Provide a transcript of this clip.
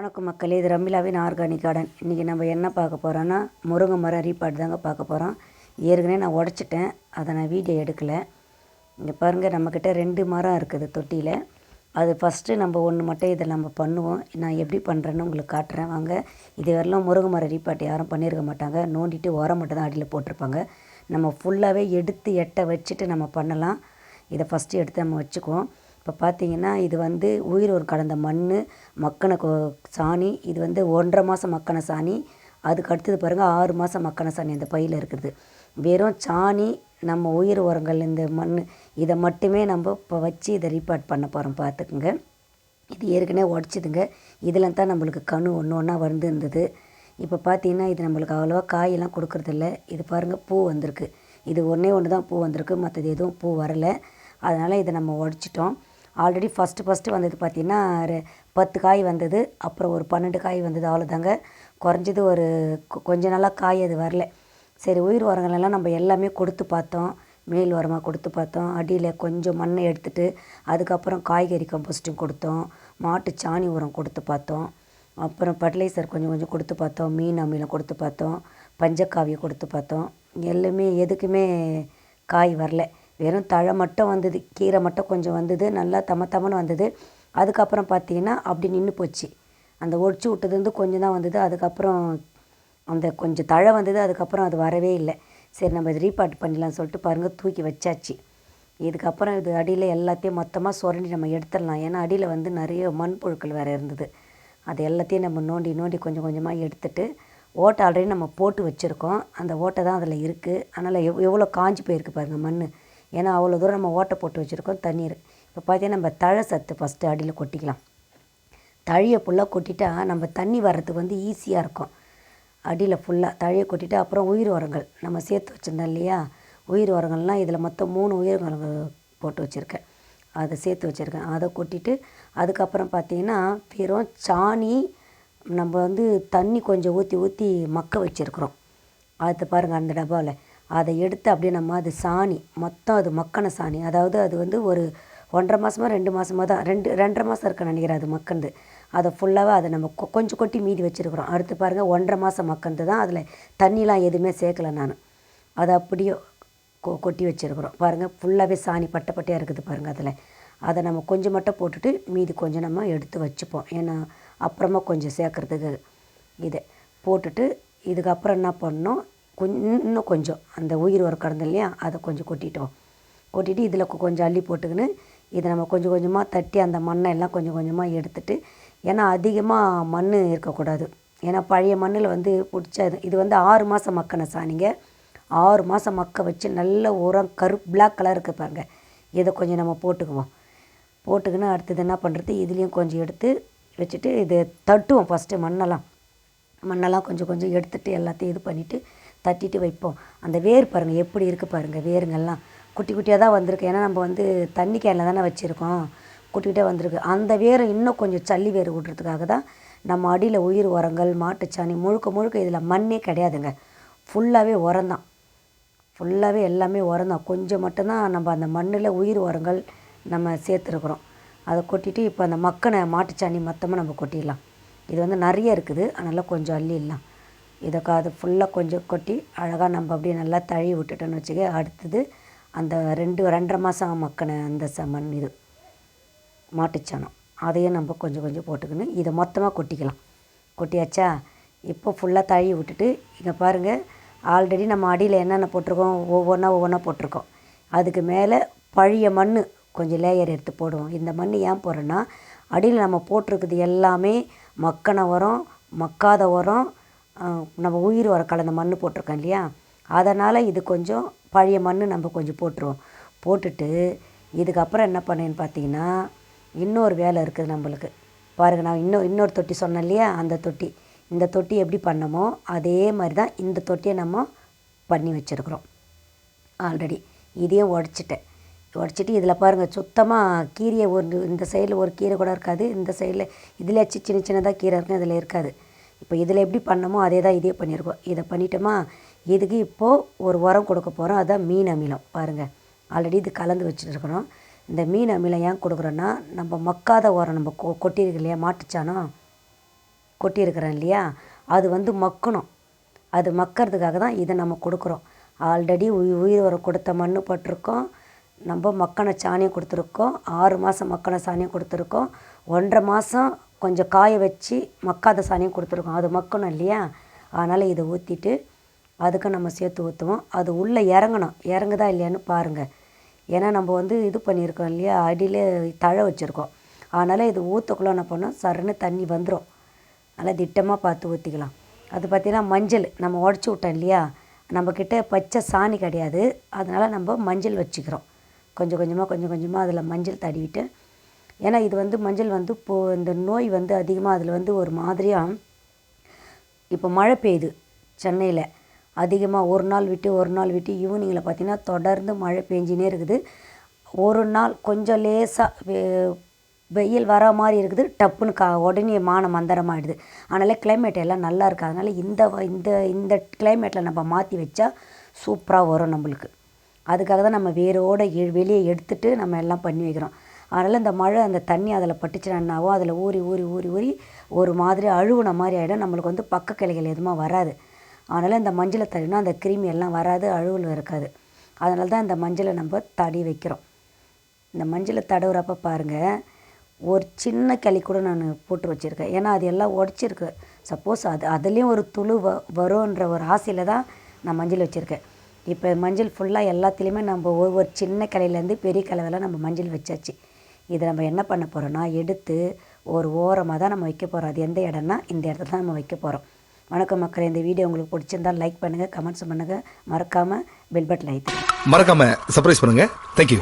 வணக்கம் மக்களே, இது ரம்மிலாவின் ஆர்கானிக் கார்டன். இன்றைக்கி நம்ம என்ன பார்க்க போகிறோன்னா முருங்கை மரம் ரீபாட் தாங்க பார்க்க போகிறோம். ஏற்கனவே நான் உடச்சிட்டேன், அதை நான் வீடியோ எடுக்கலை. இங்கே பாருங்கள், நம்மக்கிட்ட 2 மரம் இருக்குது தொட்டியில். அது ஃபஸ்ட்டு நம்ம ஒன்று மட்டும் இதை நம்ம பண்ணுவோம். நான் எப்படி பண்ணுறேன்னு உங்களுக்கு காட்டுறேன் வாங்க. இது வரலாம் முருங்கை மரம் ரீபாட் யாரும் பண்ணியிருக்க மாட்டாங்க. நோண்டிட்டு உரம் மட்டும் தான் அடியில் போட்டிருப்பாங்க. நம்ம ஃபுல்லாகவே எடுத்து எட்டை வச்சுட்டு நம்ம பண்ணலாம். இதை ஃபஸ்ட்டு எடுத்து நம்ம வச்சுக்குவோம். இப்போ பார்த்திங்கன்னா இது வந்து உயிர் ஒரு கலந்த மண், மக்கின சாணி. இது வந்து 1.5 மாதம் மக்கின சாணி. அதுக்கு அடுத்தது பாருங்கள் 6 மாதம் மக்கின சாணி அந்த பையில் இருக்குது. வெறும் சாணி, நம்ம உயிர் உரங்கள், இந்த மண், இதை மட்டுமே நம்ம இப்போ வச்சு இதை ரீபாட் பண்ண போகிறோம். பார்த்துக்குங்க, இது ஏற்கனவே உடச்சிதுங்க. இதில் தான் நம்மளுக்கு கணு ஒன்று ஒன்றா இருந்தது. இப்போ பார்த்திங்கன்னா இது நம்மளுக்கு அவ்வளோவா காயெல்லாம் கொடுக்குறதில்ல. இது பாருங்கள், பூ வந்திருக்கு. இது ஒன்று தான் பூ வந்திருக்கு, மற்றது எதுவும் பூ வரலை. அதனால் இதை நம்ம உடச்சிட்டோம். ஆல்ரெடி ஃபஸ்ட்டு வந்தது பார்த்திங்கன்னா 10 காய் வந்தது, அப்புறம் ஒரு 12 காய் வந்தது. அவ்வளோதாங்க, குறைஞ்சது ஒரு கொஞ்ச நாளாக காய் அது வரல. சரி, உயிர் உரங்களெல்லாம் நம்ம எல்லாமே கொடுத்து பார்த்தோம். மேல் உரமாக கொடுத்து பார்த்தோம். அடியில் கொஞ்சம் மண்ணை எடுத்துகிட்டு அதுக்கப்புறம் காய்கறி கம்போஸ்ட்டும் கொடுத்தோம். மாட்டு சாணி உரம் கொடுத்து பார்த்தோம். அப்புறம் ஃபர்டிலைசர் கொஞ்சம் கொடுத்து பார்த்தோம். மீன் அமிலம் கொடுத்து பார்த்தோம். பஞ்சக்காவியை கொடுத்து பார்த்தோம். எல்லாமே எதுக்குமே காய் வரல. வெறும் தழை மட்டும் வந்தது, கீரை மட்டும் கொஞ்சம் வந்தது, நல்லா தமன்னு வந்தது. அதுக்கப்புறம் பார்த்திங்கன்னா அப்படி நின்று போச்சு. அந்த ஒடிச்சு விட்டது வந்து கொஞ்சம் தான் வந்தது. அதுக்கப்புறம் அந்த கொஞ்சம் தழை வந்தது, அதுக்கப்புறம் அது வரவே இல்லை. சரி, நம்ம இது ரீபாட் பண்ணிடலாம்னு சொல்லிட்டு பாருங்கள் தூக்கி வச்சாச்சு. இதுக்கப்புறம் இது அடியில் எல்லாத்தையும் மொத்தமாக சுரண்டி நம்ம எடுத்துடலாம். ஏன்னா அடியில் வந்து நிறைய மண்புழுக்கள் வேறு இருந்தது. அது எல்லாத்தையும் நம்ம நோண்டி கொஞ்சம் கொஞ்சமாக எடுத்துட்டு, ஓட்டை ஆல்ரெடி நம்ம போட்டு வச்சுருக்கோம். அந்த ஓட்டை தான் அதில் இருக்குது. அதனால் எவ்வளோ காஞ்சி போயிருக்கு பாருங்கள் மண். ஏன்னா அவ்வளோ தூரம் நம்ம ஓட்டை போட்டு வச்சுருக்கோம் தண்ணீர். இப்போ பார்த்தீங்கன்னா நம்ம தழை சத்து ஃபஸ்ட்டு அடியில் கொட்டிக்கலாம். தழையை ஃபுல்லாக கொட்டிட்டா நம்ம தண்ணி வர்றதுக்கு வந்து ஈஸியாக இருக்கும். அடியில் ஃபுல்லாக தழையை கொட்டிட்டு அப்புறம் உயிர் உரங்கள் நம்ம சேர்த்து வச்சுருந்தோம் இல்லையா, உயிர் உரங்கள்லாம் இதில் மொத்தம் 3 உயிர் உரங்கள் போட்டு வச்சுருக்கேன். அதை சேர்த்து வச்சுருக்கேன். அதை கொட்டிட்டு அதுக்கப்புறம் பார்த்திங்கன்னா வெறும் சாணி நம்ம வந்து தண்ணி கொஞ்சம் ஊற்றி மக்க வச்சுருக்குறோம். அது பாருங்கள் அந்த டப்பாவில். அதை எடுத்து அப்படியே நம்ம அது சாணி மொத்தம், அது மக்கின சாணி. அதாவது அது வந்து ஒரு 1.5 மாதமோ 2 மாதமோ தான், 2.5 மாதம் இருக்குன்னு நினைக்கிறேன் அது மக்கந்து. அதை ஃபுல்லாகவே அதை நம்ம கொஞ்சம் கொட்டி மீதி வச்சுருக்குறோம். அடுத்து பாருங்கள் 1.5 மாதம் மக்கந்து தான். அதில் தண்ணிலாம் எதுவுமே சேர்க்கலை நான். அதை அப்படியே கொட்டி வச்சுருக்குறோம். பாருங்கள் ஃபுல்லாகவே சாணி பட்டையாக இருக்குது பாருங்கள் அதில். அதை நம்ம கொஞ்சம் மட்டும் போட்டுட்டு மீதி கொஞ்சம் நம்ம எடுத்து வச்சுப்போம். ஏன்னா அப்புறமா கொஞ்சம் சேர்க்குறதுக்கு இதை போட்டுட்டு இதுக்கப்புறம் என்ன பண்ணோம், இன்னும் கொஞ்சம் அந்த உயிர் உரம் கடந்து இல்லையா, அதை கொஞ்சம் கொட்டிட்டு இதில் கொஞ்சம் அள்ளி போட்டுக்கின்னு இதை நம்ம கொஞ்சம் கொஞ்சமாக தட்டி அந்த மண்ணை எல்லாம் கொஞ்சம் கொஞ்சமாக எடுத்துட்டு, ஏன்னா அதிகமாக மண் இருக்கக்கூடாது. ஏன்னா பழைய மண்ணில் வந்து பிடிச்சது. இது வந்து 6 மாதம் மக்கின சாணிங்க. 6 மாதம் மக்க வச்சு நல்ல உரம் பிளாக் கலர் இருக்குது பாருங்கள். இதை கொஞ்சம் நம்ம போட்டுக்கின்னு அடுத்தது என்ன பண்ணுறது, இதுலேயும் கொஞ்சம் எடுத்து வச்சுட்டு இது தட்டுவோம். ஃபஸ்ட்டு மண்ணெல்லாம் கொஞ்சம் எடுத்துகிட்டு எல்லாத்தையும் இது பண்ணிவிட்டு தட்டிட்டு வைப்போம். அந்த வேர் பாருங்கள் எப்படி இருக்குது பாருங்கள். வேருங்கெல்லாம் குட்டியாக தான் வந்திருக்கு. ஏன்னா நம்ம வந்து தண்ணி கேனில் தானே வச்சுருக்கோம். குட்டிகிட்டே வந்திருக்கு. அந்த வேரை இன்னும் கொஞ்சம் சல்லி வேர் விட்றதுக்காக தான் நம்ம அடியில் உயிர் உரங்கள், மாட்டுச்சாணி முழுக்க இதில் மண்ணே கிடையாதுங்க. ஃபுல்லாகவே உரம்தான். ஃபுல்லாகவே எல்லாமே உரம்தான். கொஞ்சம் மட்டும்தான் நம்ம அந்த மண்ணில் உயிர் உரங்கள் நம்ம சேர்த்துருக்குறோம். அதை கொட்டிட்டு இப்போ அந்த மக்கின மாட்டுச்சாணி மொத்தமாக நம்ம கொட்டிடலாம். இது வந்து நிறைய இருக்குது, அதனால் கொஞ்சம் அள்ளிடலாம். இதை அது ஃபுல்லாக கொஞ்சம் கொட்டி அழகாக நம்ம அப்படியே நல்லா தழுவி விட்டுட்டோன்னு வச்சுக்க. அடுத்தது அந்த 2.5 மாதம் மக்கின அந்த மண், இது மாட்டுச்சாணம், அதையும் நம்ம கொஞ்சம் போட்டுக்கின்னு இதை மொத்தமாக கொட்டியாச்சா. இப்போ ஃபுல்லாக தழுவி விட்டுட்டு இங்கே பாருங்கள், ஆல்ரெடி நம்ம அடியில் என்னென்ன போட்டிருக்கோம், ஒவ்வொன்றா போட்டிருக்கோம். அதுக்கு மேலே பழைய மண் கொஞ்சம் லேயர் எடுத்து போடுவோம். இந்த மண் ஏன் போடுறோன்னா, அடியில் நம்ம போட்டிருக்குது எல்லாமே மக்கின உரம், மக்காத உரம், நம்ம உயிர் உரம் கலந்த மண் போட்டிருக்கோம் இல்லையா. அதனால் இது கொஞ்சம் பழைய மண் நம்ம கொஞ்சம் போட்டுட்டு இதுக்கப்புறம் என்ன பண்ணேன்னு பார்த்தீங்கன்னா, இன்னொரு வேலை இருக்குது நம்மளுக்கு. பாருங்கள், நான் இன்னொரு தொட்டி சொன்னேன் இல்லையா, அந்த தொட்டி. இந்த தொட்டி எப்படி பண்ணமோ அதே மாதிரி தான் இந்த தொட்டியை நம்ம பண்ணி வச்சுருக்குறோம் ஆல்ரெடி. இதையும் உடச்சிட்டு இதில் பாருங்கள் சுத்தமாக கீரையை இந்த சைடில் ஒரு கீரை கூட இருக்காது. இந்த சைடில் இதில் சின்னதாக கீரை இருக்கும், இதில் இருக்காது. இப்போ இதில் எப்படி பண்ணமோ அதே தான் இதே பண்ணியிருக்கோம். இதை பண்ணிட்டோமா, இதுக்கு இப்போது ஒரு உரம் கொடுக்க போகிறோம். அதுதான் மீன் அமிலம். பாருங்கள், ஆல்ரெடி இது கலந்து வச்சுருக்கிறோம். இந்த மீன் அமிலம் ஏன் கொடுக்குறோன்னா, நம்ம மக்காத உரம் நம்ம கொட்டியிருக்கு இல்லையா மாட்டுச்சாணம், கொட்டியிருக்கிறேன் இல்லையா, அது வந்து மக்கணும். அது மக்கறதுக்காக தான் இதை நம்ம கொடுக்குறோம். ஆல்ரெடி உயிர் உரம் கொடுத்த மண் பட்டிருக்கோம், நம்ம மக்கின சாணியம் கொடுத்துருக்கோம், 6 மாதம் மக்கின சாணியம் கொடுத்துருக்கோம், 1.5 மாதம் கொஞ்சம் காய வச்சு மக்காத சாணியம் கொடுத்துருக்கோம். அது மக்கணும் இல்லையா, அதனால் இதை ஊற்றிட்டு அதுக்கு நம்ம சேர்த்து ஊற்றுவோம். அது உள்ளே இறங்கணும், இறங்குதா இல்லையான்னு பாருங்கள். ஏன்னா நம்ம வந்து இது பண்ணியிருக்கோம் இல்லையா, அடியில் தழை வச்சுருக்கோம். அதனால் இது ஊற்றக்குள்ள என்ன பண்ணோம், சருன்னு தண்ணி வந்துடும். நல்லா திட்டமாக பார்த்து ஊற்றிக்கலாம். அது பார்த்திங்கன்னா மஞ்சள் நம்ம உடச்சி விட்டோம் இல்லையா, நம்மக்கிட்ட பச்சை சாணி கிடையாது, அதனால் நம்ம மஞ்சள் வச்சுக்கிறோம். கொஞ்சம் கொஞ்சமாக அதில் மஞ்சள் தடவிட்டு, ஏன்னா இது வந்து மஞ்சள் வந்து இப்போது இந்த நோய் வந்து அதிகமாக அதில் வந்து ஒரு மாதிரியாக, இப்போ மழை பெய்யுது சென்னையில் அதிகமாக, ஒரு நாள் விட்டு ஈவினிங்கில் பார்த்திங்கன்னா தொடர்ந்து மழை பெஞ்சினே இருக்குது. ஒரு நாள் கொஞ்சம் லேசாக வெயில் வர மாதிரி இருக்குது, டப்புன்னு உடனே மந்தரமாகிடுது. அதனால் கிளைமேட் எல்லாம் நல்லா இருக்குது. அதனால் இந்த கிளைமேட்டில் நம்ம மாற்றி வச்சா சூப்பராக வரும் நம்மளுக்கு. அதுக்காக தான் நம்ம வேரோடு வெளியே எடுத்துகிட்டு நம்ம எல்லாம் பண்ணி வைக்கிறோம். அதனால் இந்த மழை அந்த தண்ணி அதில் பட்டுச்சுன்னாவோ அதில் ஊறி ஒரு மாதிரி அழுகுன மாதிரி ஆகிடும். நம்மளுக்கு வந்து பக்க கிளைகள் எதுவுமே வராது. அதனால் இந்த மஞ்சளை தடவினா அந்த கிருமி எல்லாம் வராது, அழுகல் இருக்காது. அதனால தான் இந்த மஞ்சளை நம்ம தடவி வைக்கிறோம். இந்த மஞ்சளை தடவுறப்ப பாருங்கள், ஒரு சின்ன கிளி கூட நான் போட்டு வச்சுருக்கேன். ஏன்னா அது எல்லாம் உடச்சிருக்கு. சப்போஸ் அதுலேயும் ஒரு துளு வரும்ன்ற ஒரு ஆசையில் தான் நான் மஞ்சள் வச்சுருக்கேன். இப்போ மஞ்சள் ஃபுல்லாக எல்லாத்துலேயுமே நம்ம ஒவ்வொரு சின்ன கிளையிலேருந்து பெரிய கிளைவெல்லாம் நம்ம மஞ்சள் வச்சாச்சு. இதை நம்ம என்ன பண்ண போகிறோன்னா, எடுத்து ஒரு ஓரமாக தான் நம்ம வைக்க போகிறோம். அது எந்த இடம்னா இந்த இடத்துல தான் நம்ம வைக்க போகிறோம். வணக்கம் மக்களே, இந்த வீடியோ உங்களுக்கு பிடிச்சிருந்தால் லைக் பண்ணுங்கள், கமெண்ட்ஸ் பண்ணுங்கள், மறக்காமல் பெல் பட்டன் அழுத்துங்க. மறக்காமல் சர்ப்ரைஸ் பண்ணுங்கள். தேங்க்யூ.